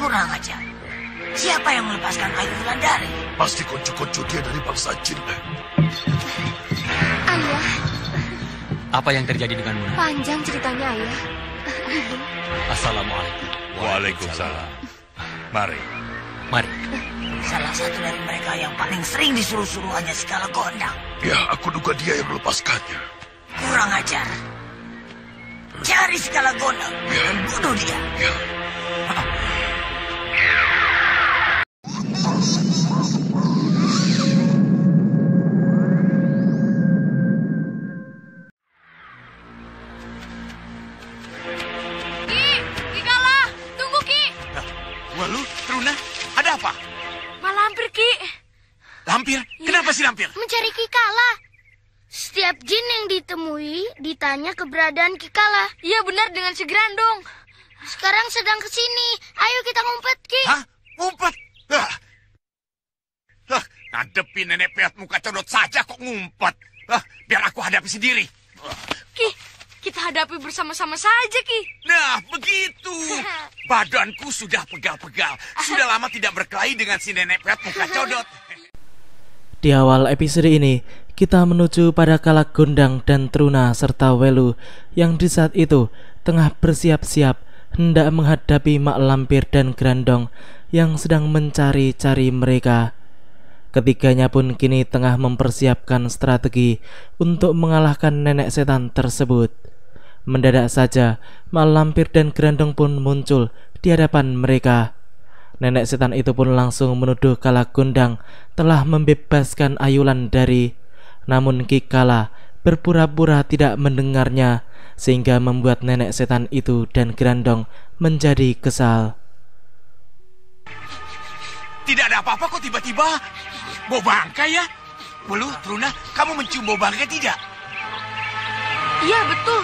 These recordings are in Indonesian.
Kurang ajar. Siapa yang melepaskan air Wulandari? Pasti konco-konco dia dari bangsa jin. Ayah. Apa yang terjadi denganmu? Panjang ceritanya, Ayah. Assalamualaikum. Waalaikumsalam. Mari. Mari. Salah satu dari mereka yang paling sering disuruh-suruh hanya Skala Gondang. Ya, aku duga dia yang melepaskannya. Kurang ajar. Cari Skala Gondang dan bunuh dia. Ya. Lampir? Kenapa sih Lampir? Mencari Kikala. Setiap jin yang ditemui ditanya keberadaan Kikala. Iya benar dengan si Grandong. Sekarang sedang ke sini. Ayo kita ngumpet, Ki. Hah? Ngumpet? Ngadepin nenek peot muka codot saja kok ngumpet. Biar aku hadapi sendiri. Ki, kita hadapi bersama-sama saja, Ki. Nah, begitu. Badanku sudah pegal-pegal. Sudah lama tidak berkelahi dengan si nenek peot muka codot. Di awal episode ini, kita menuju pada Kala Gondang dan Truna serta Welu yang di saat itu tengah bersiap-siap hendak menghadapi Mak Lampir dan Grandong yang sedang mencari-cari mereka. Ketiganya pun kini tengah mempersiapkan strategi untuk mengalahkan nenek setan tersebut. Mendadak saja, Mak Lampir dan Grandong pun muncul di hadapan mereka. Nenek setan itu pun langsung menuduh Kala Gondang telah membebaskan Ayu Wulandari. Namun Ki Kala berpura-pura tidak mendengarnya, sehingga membuat nenek setan itu dan Grandong menjadi kesal. Tidak ada apa-apa kok tiba-tiba. Bau bangkai ya? Welu, Truna, kamu mencium bau bangkai tidak? Iya betul.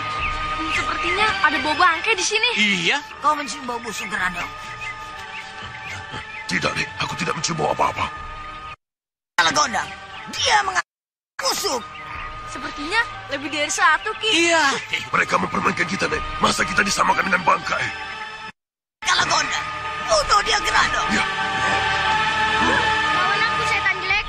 Sepertinya ada bau bangkai di sini. Iya. Kau mencium bau busuk Grandong? Tidak, Nek. Aku tidak mencium bau apa-apa. Skala Gondang, dia menusuk. Sepertinya lebih dari satu, Ki. Iya. Mereka mempermainkan kita, Nek. Masa kita disamakan dengan bangkai? Skala Gondang, bunuh dia Grandong. Ya. Lawan aku, setan jelek.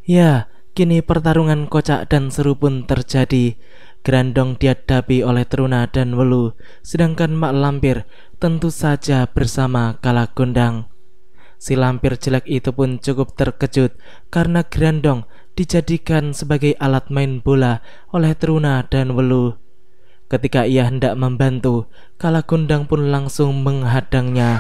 Ya, kini pertarungan kocak dan seru pun terjadi. Grandong dihadapi oleh Truna dan Welu, sedangkan Mak Lampir tentu saja bersama Kala Gondang. Si Lampir jelek itu pun cukup terkejut karena Grandong dijadikan sebagai alat main bola oleh Truna dan Welu. Ketika ia hendak membantu, Kala Gondang pun langsung menghadangnya.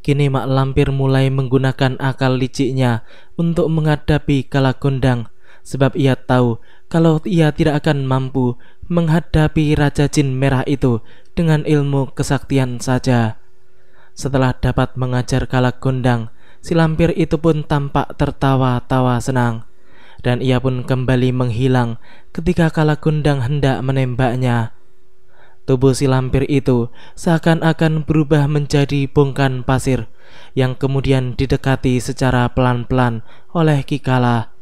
Kini Mak Lampir mulai menggunakan akal liciknya untuk menghadapi Kala Gondang, sebab ia tahu kalau ia tidak akan mampu menghadapi Raja Jin Merah itu dengan ilmu kesaktian saja. Setelah dapat mengajar Kala Gondang, si Lampir itu pun tampak tertawa-tawa senang, dan ia pun kembali menghilang ketika Kala Gondang hendak menembaknya. Tubuh si Lampir itu seakan-akan berubah menjadi bongkahan pasir yang kemudian didekati secara pelan-pelan oleh Ki Kala.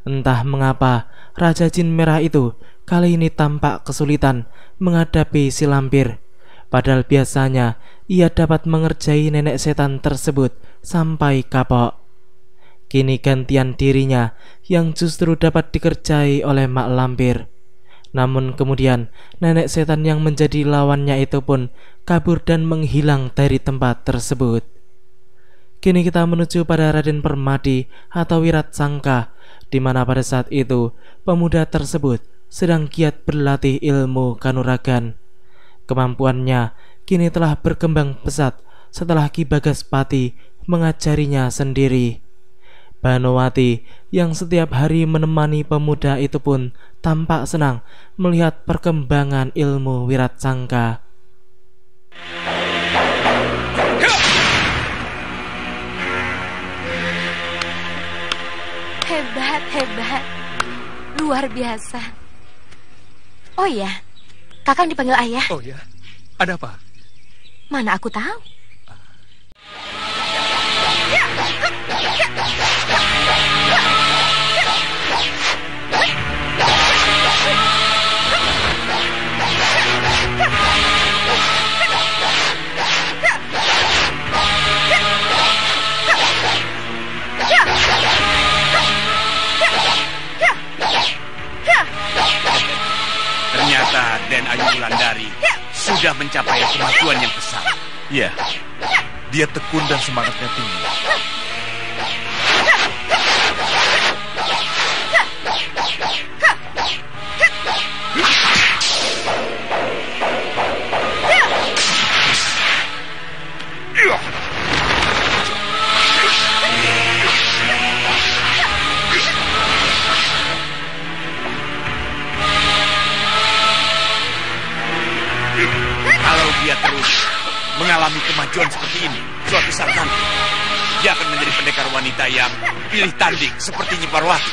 Entah mengapa Raja Jin Merah itu kali ini tampak kesulitan menghadapi si Lampir, padahal biasanya ia dapat mengerjai nenek setan tersebut sampai kapok. Kini gantian dirinya yang justru dapat dikerjai oleh Mak Lampir. Namun kemudian nenek setan yang menjadi lawannya itu pun kabur dan menghilang dari tempat tersebut. Kini kita menuju pada Raden Permadi atau Wiratsangka, di mana pada saat itu pemuda tersebut sedang giat berlatih ilmu kanuragan. Kemampuannya kini telah berkembang pesat setelah Ki Bagaspati mengajarinya sendiri. Banowati yang setiap hari menemani pemuda itu pun tampak senang melihat perkembangan ilmu Wiratsangka. Hebat, hebat. Luar biasa. Oh iya, Kakang dipanggil ayah. Oh ya, ada apa? Mana aku tahu. Ternyata Den Ayu Wulandari sudah mencapai kemajuan yang besar. Ya, dia tekun dan semangatnya tinggi. Kalau dia terus mengalami kemajuan seperti ini, suatu saat nanti dia akan menjadi pendekar wanita yang pilih tanding seperti Nyi Parwati.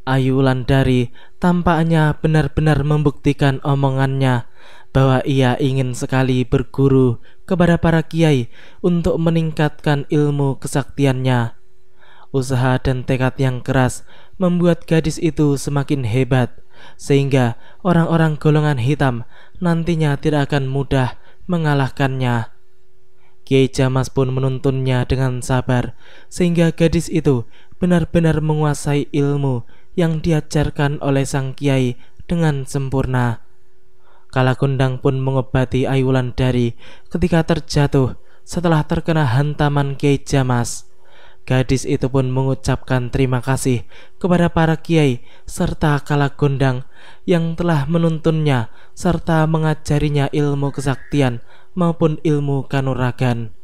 Ayu Wulandari tampaknya benar-benar membuktikan omongannya bahwa ia ingin sekali berguru kepada para kiai untuk meningkatkan ilmu kesaktiannya. Usaha dan tekad yang keras membuat gadis itu semakin hebat, sehingga orang-orang golongan hitam nantinya tidak akan mudah mengalahkannya. Kiai Jamas pun menuntunnya dengan sabar, sehingga gadis itu benar-benar menguasai ilmu yang diajarkan oleh sang kiai dengan sempurna. Kalagundang pun mengobati Ayu Wulandari ketika terjatuh setelah terkena hantaman Kiai Jamas. Gadis itu pun mengucapkan terima kasih kepada para kiai serta Kalagundang yang telah menuntunnya serta mengajarinya ilmu kesaktian maupun ilmu kanuragan.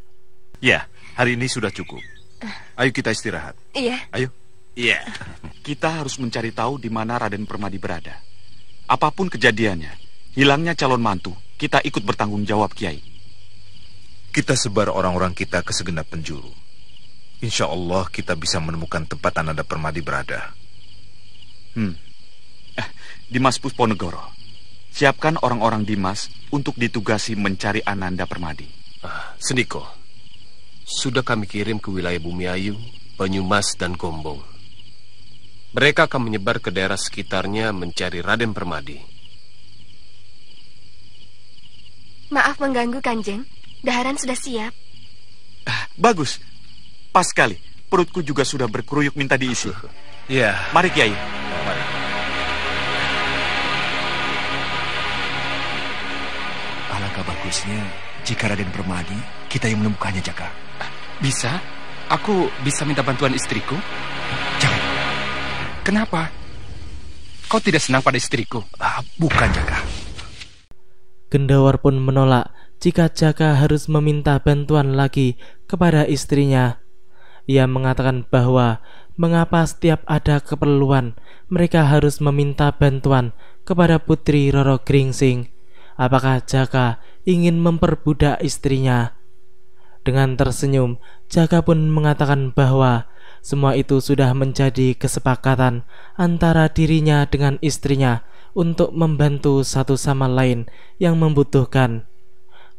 Ya, hari ini sudah cukup. Ayo kita istirahat. Iya. Ayo. Iya, kita harus mencari tahu di mana Raden Permadi berada. Apapun kejadiannya, hilangnya calon mantu, kita ikut bertanggung jawab, Kiai. Kita sebar orang-orang kita ke segenap penjuru. Insya Allah kita bisa menemukan tempat Ananda Permadi berada. Dimas Pusponegoro, siapkan orang-orang Dimas untuk ditugasi mencari Ananda Permadi. Sendiko, sudah kami kirim ke wilayah Bumiayu, Banyumas, dan Gombong. Mereka akan menyebar ke daerah sekitarnya mencari Raden Permadi. Maaf mengganggu, Kanjeng. Daharan sudah siap. Bagus. Pas sekali, perutku juga sudah berkeruyuk minta diisi. Ya. Mari, Kiai. Mari. Alangkah bagusnya jika Raden Permadi kita yang menemukannya, Jaka. Bisa? Aku bisa minta bantuan istriku? Jangan. Kenapa? Kau tidak senang pada istriku? Bukan, Jaka. Gendawar pun menolak jika Jaka harus meminta bantuan lagi kepada istrinya. Ia mengatakan bahwa mengapa setiap ada keperluan mereka harus meminta bantuan kepada Putri Roro Gringsing. Apakah Jaka ingin memperbudak istrinya? Dengan tersenyum, Jaka pun mengatakan bahwa semua itu sudah menjadi kesepakatan antara dirinya dengan istrinya untuk membantu satu sama lain yang membutuhkan.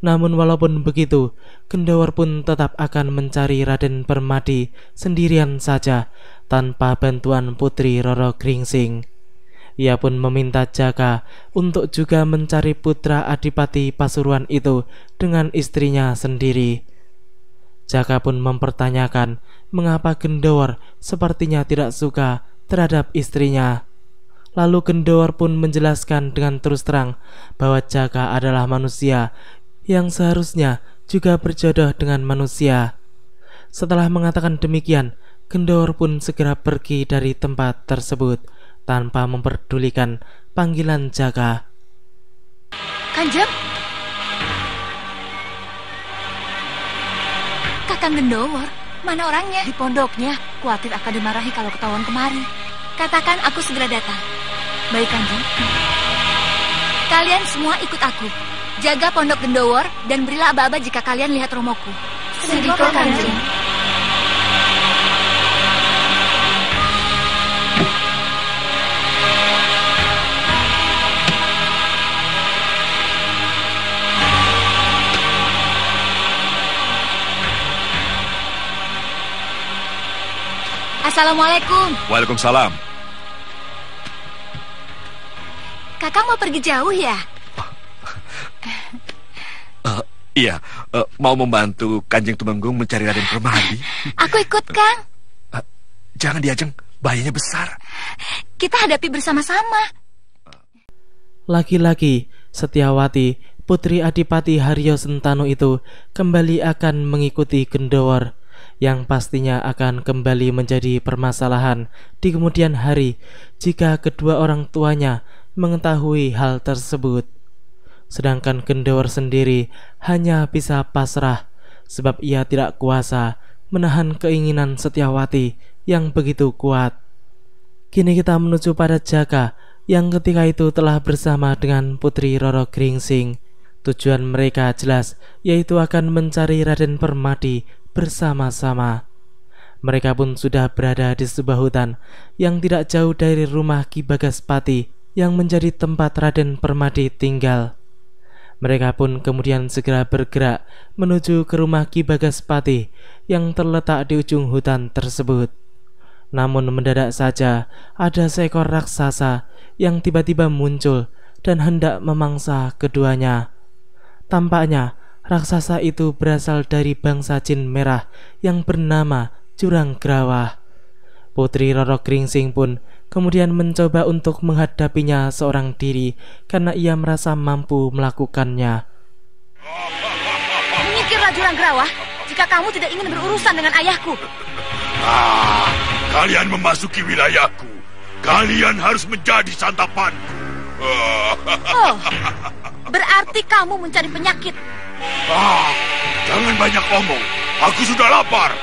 Namun walaupun begitu, Gendawar pun tetap akan mencari Raden Permadi sendirian saja tanpa bantuan Putri Roro Gringsing. Ia pun meminta Jaka untuk juga mencari putra Adipati Pasuruan itu dengan istrinya sendiri. Jaka pun mempertanyakan mengapa Gendawar sepertinya tidak suka terhadap istrinya. Lalu Gendowar pun menjelaskan dengan terus terang bahwa Jaka adalah manusia yang seharusnya juga berjodoh dengan manusia. Setelah mengatakan demikian, Gendowar pun segera pergi dari tempat tersebut tanpa memperdulikan panggilan Jaka. Kanjeng, Kakang Gendowar, mana orangnya? Di pondoknya, khawatir akan dimarahi kalau ketahuan kemari. Katakan aku segera datang. Baik, Kanjeng. Kalian semua ikut aku. Jaga pondok Gendowar dan berilah aba-aba jika kalian lihat romoku. Sediko, Kanjeng. Assalamualaikum. Waalaikumsalam. Kakang mau pergi jauh ya? Iya, mau membantu Kanjeng Tumenggung mencari Raden Permadi. Aku ikut, Kang. Jangan Diajeng, bahayanya besar. Kita hadapi bersama-sama. Lagi-lagi Setyawati, putri Adipati Haryo Sentanu itu kembali akan mengikuti Gendowar, yang pastinya akan kembali menjadi permasalahan di kemudian hari jika kedua orang tuanya mengetahui hal tersebut. Sedangkan Gendowar sendiri hanya bisa pasrah sebab ia tidak kuasa menahan keinginan Setyawati yang begitu kuat. Kini kita menuju pada Jaka yang ketika itu telah bersama dengan Putri Roro Gringsing. Tujuan mereka jelas, yaitu akan mencari Raden Permadi bersama-sama. Mereka pun sudah berada di sebuah hutan yang tidak jauh dari rumah Ki Bagaspati yang menjadi tempat Raden Permadi tinggal. Mereka pun kemudian segera bergerak menuju ke rumah Ki Bagaspati yang terletak di ujung hutan tersebut. Namun mendadak saja ada seekor raksasa yang tiba-tiba muncul dan hendak memangsa keduanya. Tampaknya raksasa itu berasal dari bangsa jin merah yang bernama Jurang Grawah. Putri Roro Gringsing pun kemudian mencoba untuk menghadapinya seorang diri karena ia merasa mampu melakukannya. Menyingkirlah Jurang Grawah jika kamu tidak ingin berurusan dengan ayahku. Kalian memasuki wilayahku. Kalian harus menjadi santapanku. Oh, berarti kamu mencari penyakit. Jangan banyak omong. Aku sudah lapar.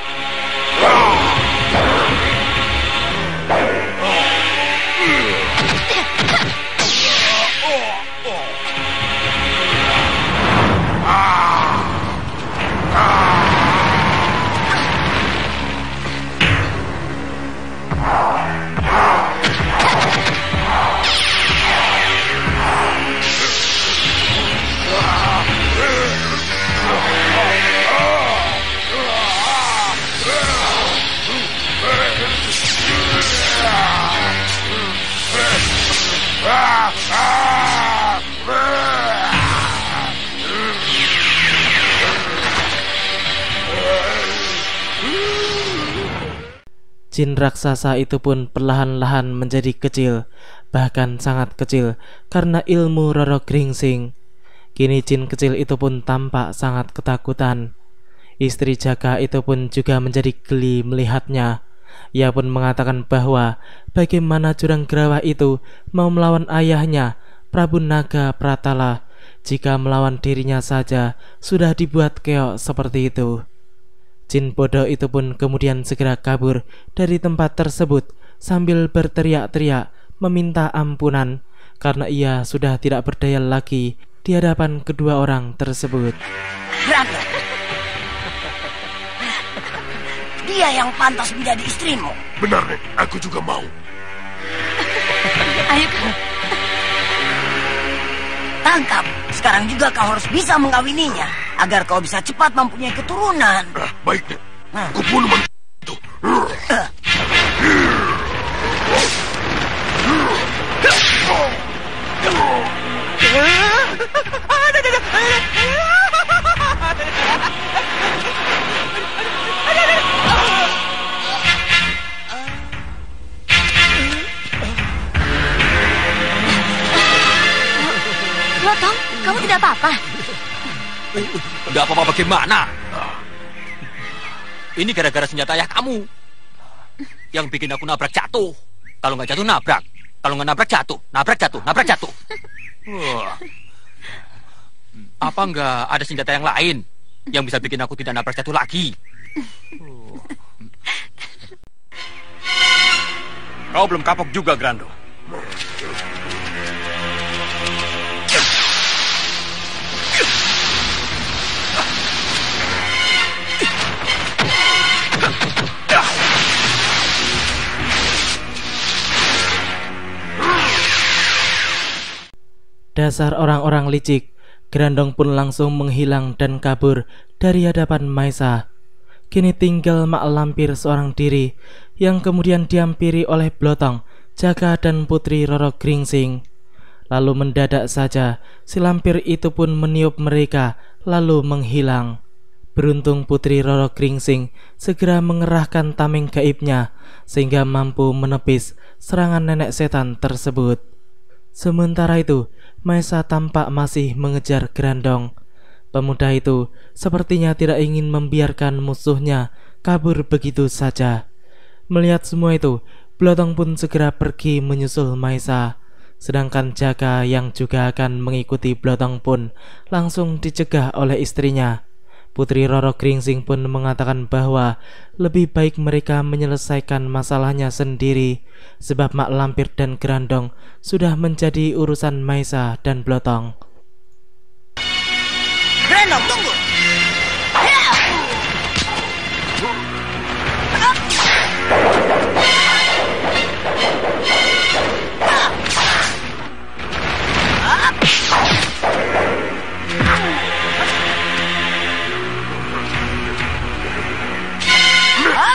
Jin raksasa itu pun perlahan-lahan menjadi kecil, bahkan sangat kecil karena ilmu Roro Gringsing. Kini jin kecil itu pun tampak sangat ketakutan. Istri Jaka itu pun juga menjadi geli melihatnya. Ia pun mengatakan bahwa bagaimana Jurang Grawah itu mau melawan ayahnya, Prabu Naga Pratala, jika melawan dirinya saja sudah dibuat keok seperti itu. Jin bodoh itu pun kemudian segera kabur dari tempat tersebut sambil berteriak-teriak meminta ampunan karena ia sudah tidak berdaya lagi di hadapan kedua orang tersebut. Rangga, dia yang pantas menjadi istrimu. Benar, Nek. Aku juga mau. Ayo. Tangkap. Sekarang juga kau harus bisa mengawininya agar kau bisa cepat mempunyai keturunan. Baik, Nek. Kubunuh itu. Blotong, kamu tidak apa-apa? Tidak apa-apa bagaimana? Ini gara-gara senjata ayah kamu yang bikin aku nabrak jatuh. Kalau nggak jatuh nabrak. Kalau nggak nabrak jatuh. Nabrak jatuh. Nabrak jatuh. Apa nggak ada senjata yang lain yang bisa bikin aku tidak nabrak jatuh lagi? Kau belum kapok juga, Grando. Dasar orang-orang licik, Grandong pun langsung menghilang dan kabur dari hadapan Maisa. Kini tinggal Mak Lampir seorang diri yang kemudian dihampiri oleh Blotong, Jaka dan Putri Roro Gringsing. Lalu mendadak saja si lampir itu pun meniup mereka lalu menghilang. Beruntung Putri Roro Gringsing segera mengerahkan tameng gaibnya sehingga mampu menepis serangan nenek setan tersebut. Sementara itu Maisa tampak masih mengejar Grandong. Pemuda itu sepertinya tidak ingin membiarkan musuhnya kabur begitu saja. Melihat semua itu, Blotong pun segera pergi menyusul Maisa. Sedangkan Jaka yang juga akan mengikuti Blotong pun langsung dicegah oleh istrinya. Putri Roro Gringsing pun mengatakan bahwa lebih baik mereka menyelesaikan masalahnya sendiri, sebab Mak Lampir dan Grandong sudah menjadi urusan Maisa dan Blotong. Grandong, tunggu!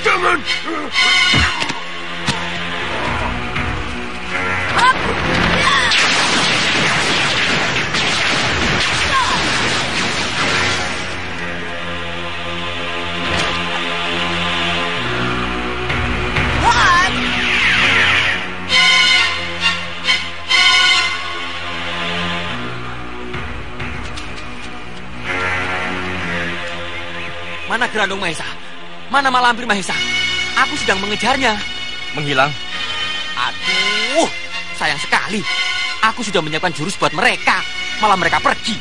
Jangan! Mana Grandong Mahesa? Mana Mak Lampir Mahesa? Aku sedang mengejarnya. Menghilang? Aduh, sayang sekali. Aku sudah menyiapkan jurus buat mereka, malah mereka pergi.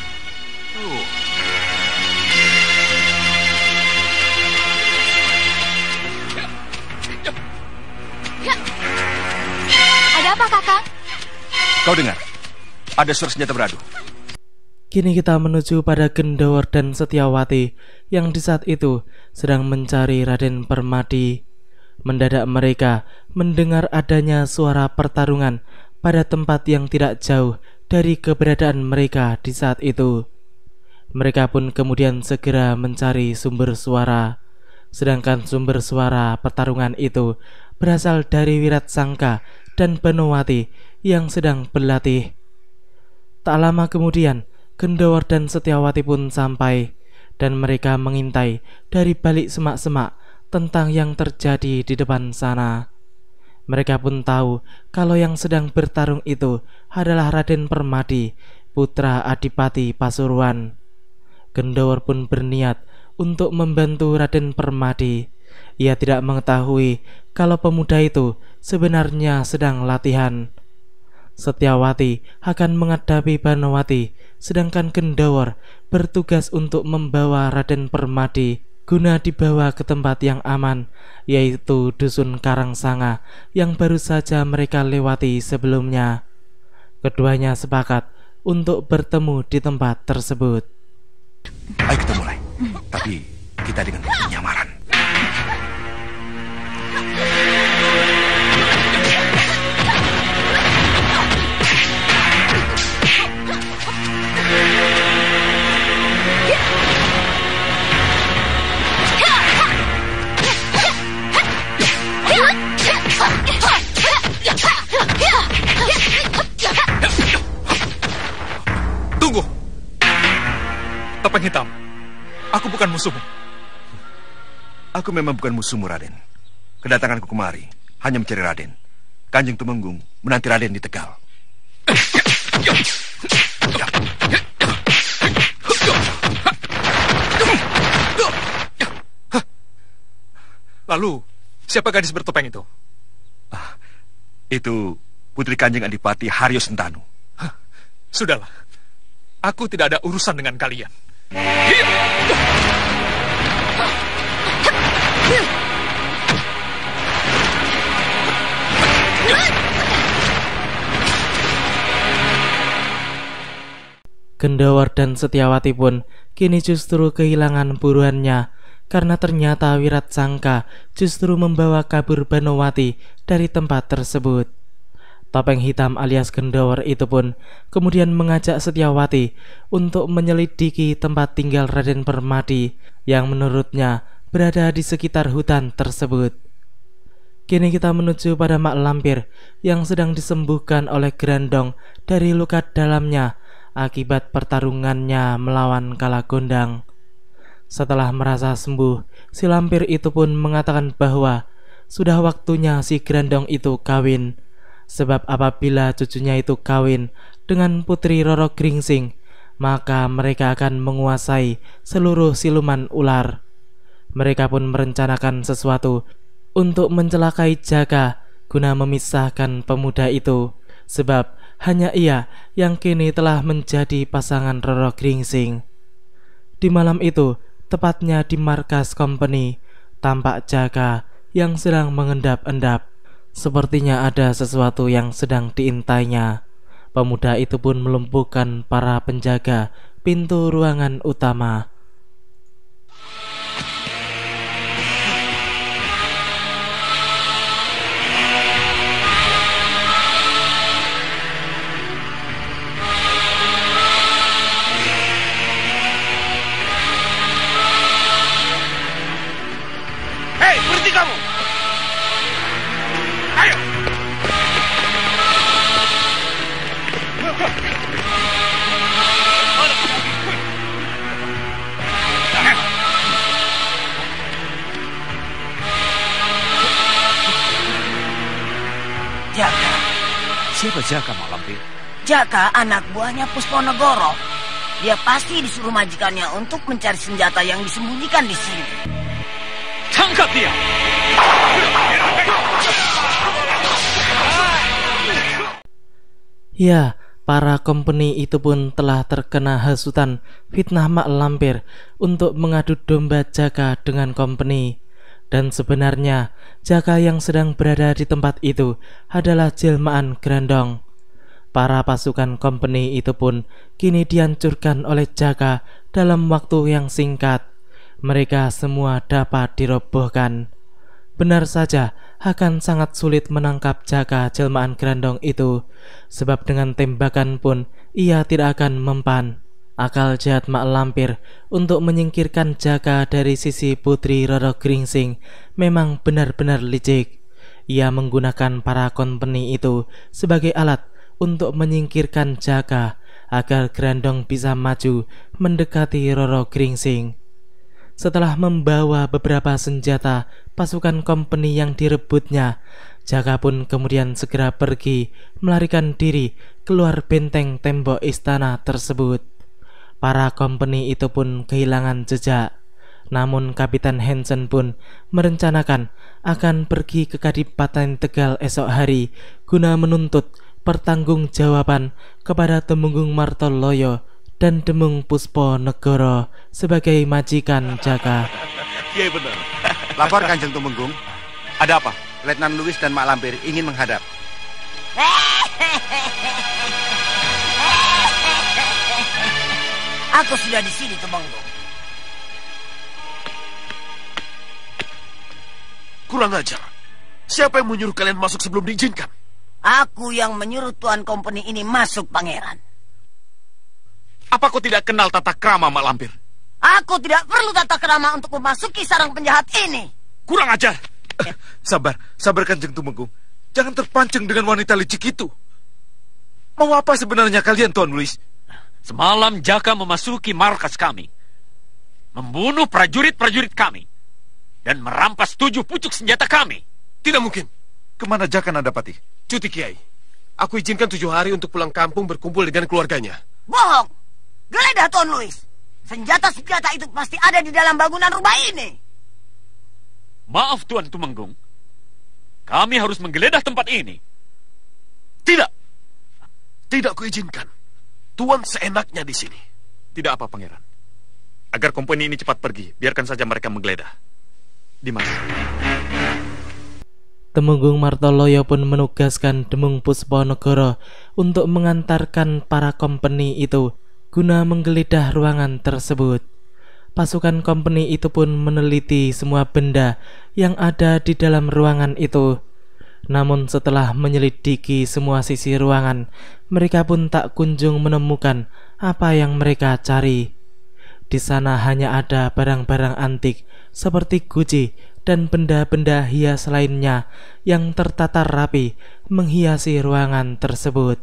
Ada apa, Kakang? Kau dengar? Ada suara senjata beradu. Kini kita menuju pada Gendawar dan Setyawati yang di saat itu sedang mencari Raden Permadi. Mendadak mereka mendengar adanya suara pertarungan pada tempat yang tidak jauh dari keberadaan mereka di saat itu. Mereka pun kemudian segera mencari sumber suara. Sedangkan sumber suara pertarungan itu berasal dari Wiratsangka dan Banowati yang sedang berlatih. Tak lama kemudian Gendawar dan Setyawati pun sampai, dan mereka mengintai dari balik semak-semak tentang yang terjadi di depan sana. Mereka pun tahu kalau yang sedang bertarung itu adalah Raden Permadi, putra Adipati Pasuruan. Gendawar pun berniat untuk membantu Raden Permadi. Ia tidak mengetahui kalau pemuda itu sebenarnya sedang latihan. Setyawati akan menghadapi Banowati, sedangkan Gendawar bertugas untuk membawa Raden Permadi guna dibawa ke tempat yang aman, yaitu Dusun Karangsanga yang baru saja mereka lewati sebelumnya. Keduanya sepakat untuk bertemu di tempat tersebut. Ayo kita mulai, tapi kita dengan penyamaran. Tunggu! Topeng hitam, aku bukan musuhmu. Aku memang bukan musuhmu, Raden. Kedatanganku kemari hanya mencari Raden. Kanjeng Tumenggung menanti Raden di Tegal. Lalu, siapa gadis bertopeng itu? Itu Putri Kanjeng Adipati Haryo Sentanu. Sudahlah, aku tidak ada urusan dengan kalian. Gendawar dan Setyawati pun kini justru kehilangan buruannya, karena ternyata Wiratsangka justru membawa kabur Banowati dari tempat tersebut. Topeng Hitam alias Gendawar itu pun kemudian mengajak Setyawati untuk menyelidiki tempat tinggal Raden Permadi yang menurutnya berada di sekitar hutan tersebut. Kini kita menuju pada Mak Lampir yang sedang disembuhkan oleh Grandong dari luka dalamnya akibat pertarungannya melawan Kalagondang. Setelah merasa sembuh, si lampir itu pun mengatakan bahwa sudah waktunya si Grandong itu kawin, sebab apabila cucunya itu kawin dengan Putri Roro Gringsing, maka mereka akan menguasai seluruh siluman ular. Mereka pun merencanakan sesuatu untuk mencelakai Jaka guna memisahkan pemuda itu, sebab hanya ia yang kini telah menjadi pasangan Roro Gringsing. Di malam itu, tepatnya di markas company, tampak Jaka yang sedang mengendap-endap. Sepertinya ada sesuatu yang sedang diintainya. Pemuda itu pun melumpuhkan para penjaga pintu ruangan utama. Hei, berhenti kamu! Ayo! Jaka. Siapa Jaka, Mak Lampir? Jaka anak buahnya Pusponegoro. Dia pasti disuruh majikannya untuk mencari senjata yang disembunyikan di sini. Tangkap dia! Ya, para company itu pun telah terkena hasutan fitnah Mak Lampir untuk mengadu domba Jaka dengan company. Dan sebenarnya Jaka yang sedang berada di tempat itu adalah jelmaan Grandong. Para pasukan company itu pun kini dihancurkan oleh Jaka dalam waktu yang singkat. Mereka semua dapat dirobohkan. Benar saja, akan sangat sulit menangkap Jaka jelmaan Grandong itu, sebab dengan tembakan pun ia tidak akan mempan. Akal jahat Mak Lampir untuk menyingkirkan Jaka dari sisi Putri Roro Gringsing memang benar-benar licik. Ia menggunakan para company itu sebagai alat untuk menyingkirkan Jaka agar Grandong bisa maju mendekati Roro Gringsing. Setelah membawa beberapa senjata pasukan company yang direbutnya, Jaka pun kemudian segera pergi melarikan diri keluar benteng tembok istana tersebut. Para company itu pun kehilangan jejak. Namun Kapitan Hansen pun merencanakan akan pergi ke Kadipaten Tegal esok hari guna menuntut pertanggungjawaban kepada Temunggung Martoloyo dan Demung Pusponegoro sebagai majikan Jaka. Iya benar. Lapor Kanjeng Tumenggung. Ada apa? Letnan Luis dan Mak Lampir ingin menghadap. Aku sudah di sini, Tumenggung. Kurang ajar. Siapa yang menyuruh kalian masuk sebelum diizinkan? Aku yang menyuruh tuan company ini masuk, Pangeran. Apa kau tidak kenal tata krama, Mak Lampir? Aku tidak perlu tata krama untuk memasuki sarang penjahat ini. Kurang ajar. Sabar Kanjeng Tumenggung. Jangan terpancing dengan wanita licik itu. Mau apa sebenarnya kalian, Tuan Luis? Semalam Jaka memasuki markas kami, membunuh prajurit-prajurit kami, dan merampas 7 pucuk senjata kami. Tidak mungkin. Kemana Jaka Nadapati? Cuti Kiai. Aku izinkan 7 hari untuk pulang kampung berkumpul dengan keluarganya. Bohong. Geledah, Tuan Luis. Senjata-senjata itu pasti ada di dalam bangunan rumah ini. Maaf Tuan Tumenggung, kami harus menggeledah tempat ini. Tidak. Tidak kuizinkan. Tuan seenaknya di sini. Tidak apa, Pangeran. Agar company ini cepat pergi, biarkan saja mereka menggeledah. Dimas. Temenggung Martoloyo pun menugaskan Demung Pusponegoro untuk mengantarkan para company itu guna menggeledah ruangan tersebut. Pasukan company itu pun meneliti semua benda yang ada di dalam ruangan itu. Namun setelah menyelidiki semua sisi ruangan, mereka pun tak kunjung menemukan apa yang mereka cari. Di sana hanya ada barang-barang antik seperti guci dan benda-benda hias lainnya yang tertata rapi menghiasi ruangan tersebut.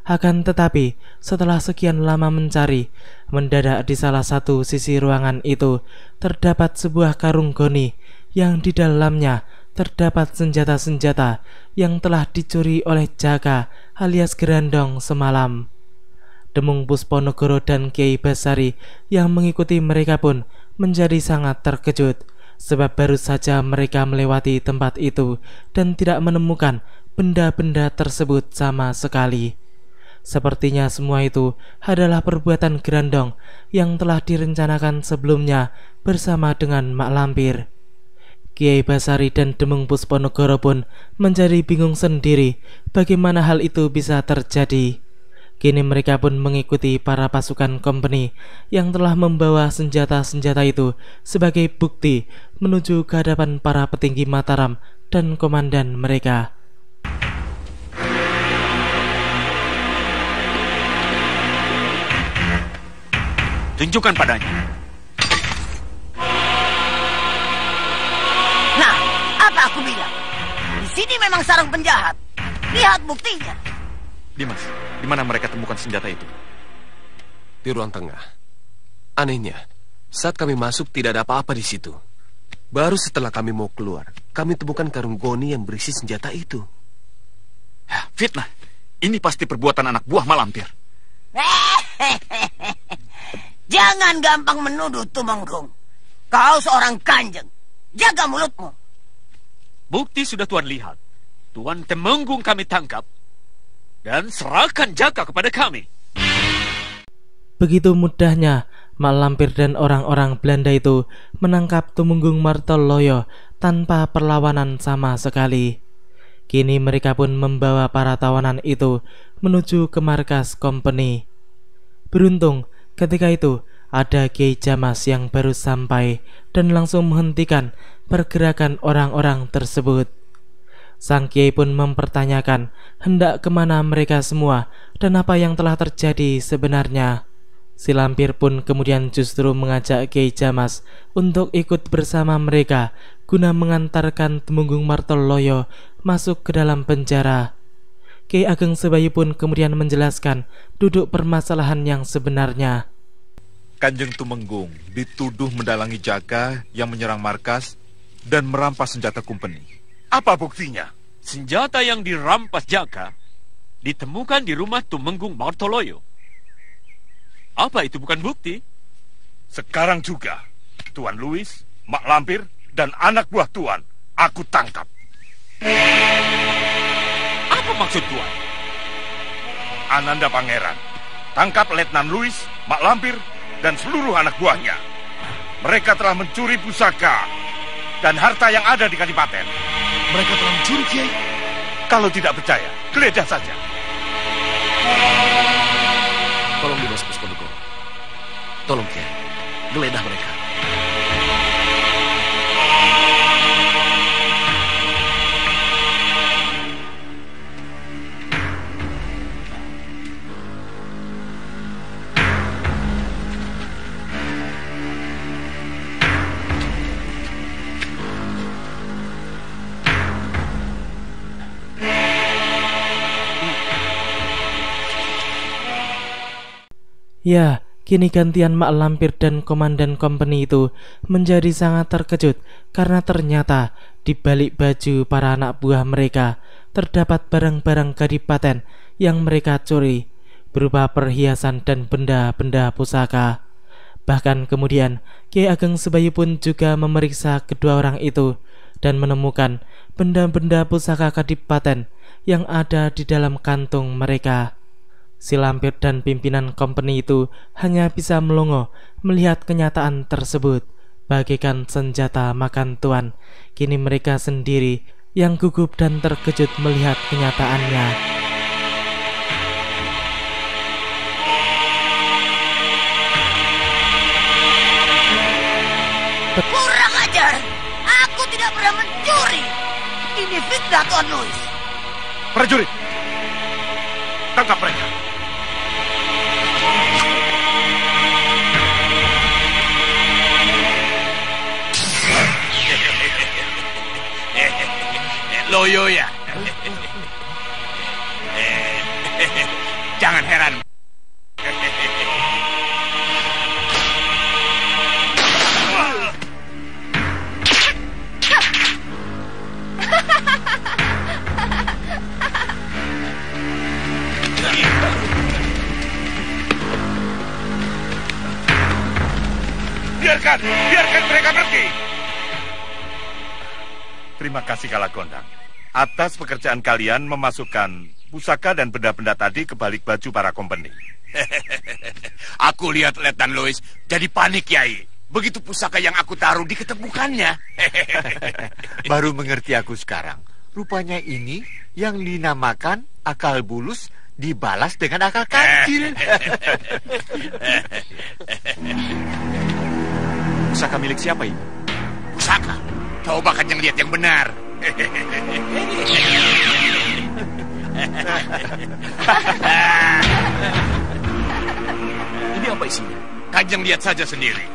Akan tetapi, setelah sekian lama mencari, mendadak di salah satu sisi ruangan itu terdapat sebuah karung goni yang di dalamnya terdapat senjata-senjata yang telah dicuri oleh Jaka alias Gerandong semalam. Demung Pusponegoro dan Kiai Basari yang mengikuti mereka pun menjadi sangat terkejut, sebab baru saja mereka melewati tempat itu dan tidak menemukan benda-benda tersebut sama sekali. Sepertinya semua itu adalah perbuatan Gerandong yang telah direncanakan sebelumnya bersama dengan Mak Lampir. Kiai Basari dan Demung Pusponegoro pun menjadi bingung sendiri bagaimana hal itu bisa terjadi. Kini mereka pun mengikuti para pasukan company yang telah membawa senjata-senjata itu sebagai bukti menuju ke hadapan para petinggi Mataram dan komandan mereka. Tunjukkan padanya. Nah, apa aku bilang? Di sini memang sarang penjahat. Lihat buktinya. Dimas, di mana mereka temukan senjata itu? Di ruang tengah. Anehnya, saat kami masuk tidak ada apa-apa di situ. Baru setelah kami mau keluar, kami temukan karung goni yang berisi senjata itu. Ya, fitnah. Ini pasti perbuatan anak buah Mak Lampir. Jangan gampang menuduh, Tumenggung. Kau seorang kanjeng. Jaga mulutmu. Bukti sudah Tuan lihat. Tuan Temenggung kami tangkap dan serahkan Jaka kepada kami. Begitu mudahnya Mak Lampir dan orang-orang Belanda itu menangkap Tumenggung Martoloyo tanpa perlawanan sama sekali. Kini mereka pun membawa para tawanan itu menuju ke markas company. Beruntung ketika itu ada Kiai Jamas yang baru sampai dan langsung menghentikan pergerakan orang-orang tersebut. Sang Kiai pun mempertanyakan hendak kemana mereka semua dan apa yang telah terjadi sebenarnya. Si Lampir pun kemudian justru mengajak Kiai Jamas untuk ikut bersama mereka guna mengantarkan Temenggung Martoloyo masuk ke dalam penjara. Kiai Ageng Sebayu pun kemudian menjelaskan duduk permasalahan yang sebenarnya. Kanjeng Tumenggung dituduh mendalangi Jaka yang menyerang markas dan merampas senjata company. Apa buktinya? Senjata yang dirampas Jaka ditemukan di rumah Tumenggung Martoloyo. Apa itu bukan bukti? Sekarang juga, Tuan Louis, Mak Lampir, dan anak buah Tuan, aku tangkap. Apa maksud Tuan? Ananda Pangeran, tangkap Letnan Louis, Mak Lampir, dan seluruh anak buahnya. Mereka telah mencuri pusaka dan harta yang ada di Kadipaten. Mereka telah mencuri, Kiai? Kalau tidak percaya, geledah saja. Tolong Dimas Pusponegoro. Tolong, Kiai. Geledah mereka. Ya, kini gantian Mak Lampir dan komandan company itu menjadi sangat terkejut karena ternyata di balik baju para anak buah mereka terdapat barang-barang Kadipaten yang mereka curi berupa perhiasan dan benda-benda pusaka. Bahkan kemudian Kiai Ageng Sebayu pun juga memeriksa kedua orang itu dan menemukan benda-benda pusaka kadipaten yang ada di dalam kantung mereka. Si Lampir dan pimpinan company itu hanya bisa melongo melihat kenyataan tersebut, bagaikan senjata makan tuan. Kini mereka sendiri yang gugup dan terkejut melihat kenyataannya. Kurang ajar! Aku tidak pernah mencuri! Ini fitnah, Tuan Louis. Prajurit, tangkap mereka. Loyo ya? Jangan heran. Biarkan mereka pergi. Terima kasih Kalagondang atas pekerjaan kalian memasukkan pusaka dan benda-benda tadi ke balik baju para company. Aku lihat Letnan Louis jadi panik, Kiai. Begitu pusaka yang aku taruh diketemukannya. Baru mengerti aku sekarang. Rupanya ini yang dinamakan akal bulus dibalas dengan akal kancil. Pusaka milik siapa ini? Pusaka? Coba Kanjeng lihat yang benar. Ini apa isinya? Kanjeng lihat saja sendiri.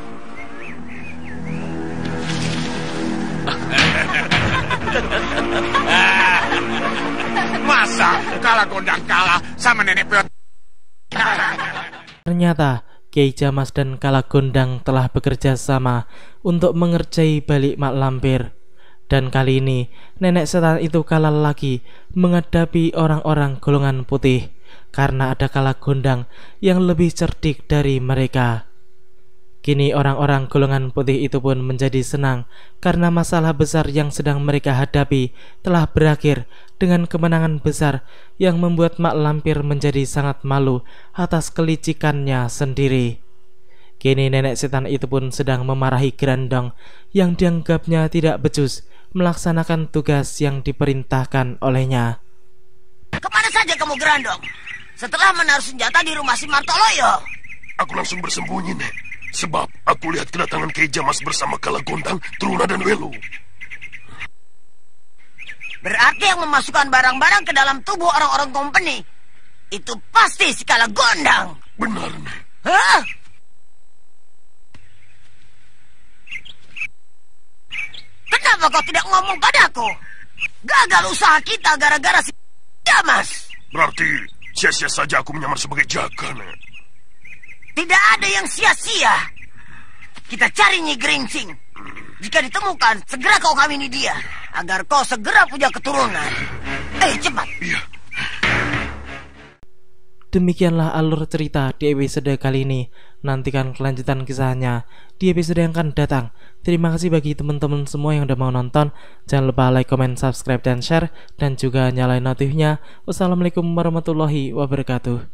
Masa Kalagondang kalah sama nenek peot? Ternyata Kiai Jamas dan Kalagondang telah bekerja sama untuk mengerjai balik Mak Lampir. Dan kali ini nenek setan itu kalah lagi menghadapi orang-orang golongan putih, karena ada Kalagondang yang lebih cerdik dari mereka. Kini orang-orang golongan putih itu pun menjadi senang karena masalah besar yang sedang mereka hadapi telah berakhir dengan kemenangan besar yang membuat Mak Lampir menjadi sangat malu atas kelicikannya sendiri. Kini nenek setan itu pun sedang memarahi Grandong yang dianggapnya tidak becus melaksanakan tugas yang diperintahkan olehnya. Kemana saja kamu, Grandong? Setelah menaruh senjata di rumah si Martoloyo. Aku langsung bersembunyi, Nek. Sebab aku lihat kedatangan Kiai Jamas bersama Kalagondang, Truna dan Welu. Berarti yang memasukkan barang-barang ke dalam tubuh orang-orang company itu pasti si Kalagondang. Benar, Nek. Hah? Kenapa kau tidak ngomong padaku? Gagal usaha kita gara-gara si Jamas. Berarti sia-sia saja aku menyamar sebagai Jaka, Nek. Tidak ada yang sia-sia. Kita cari Nyi Gerincing. Jika ditemukan, segera kau kawini dia agar kau segera punya keturunan. Cepat. Iya. Demikianlah alur cerita di episode kali ini. Nantikan kelanjutan kisahnya di episode yang akan datang. Terima kasih bagi teman-teman semua yang udah mau nonton. Jangan lupa like, comment, subscribe, dan share. Dan juga nyalain notifnya. Wassalamualaikum warahmatullahi wabarakatuh.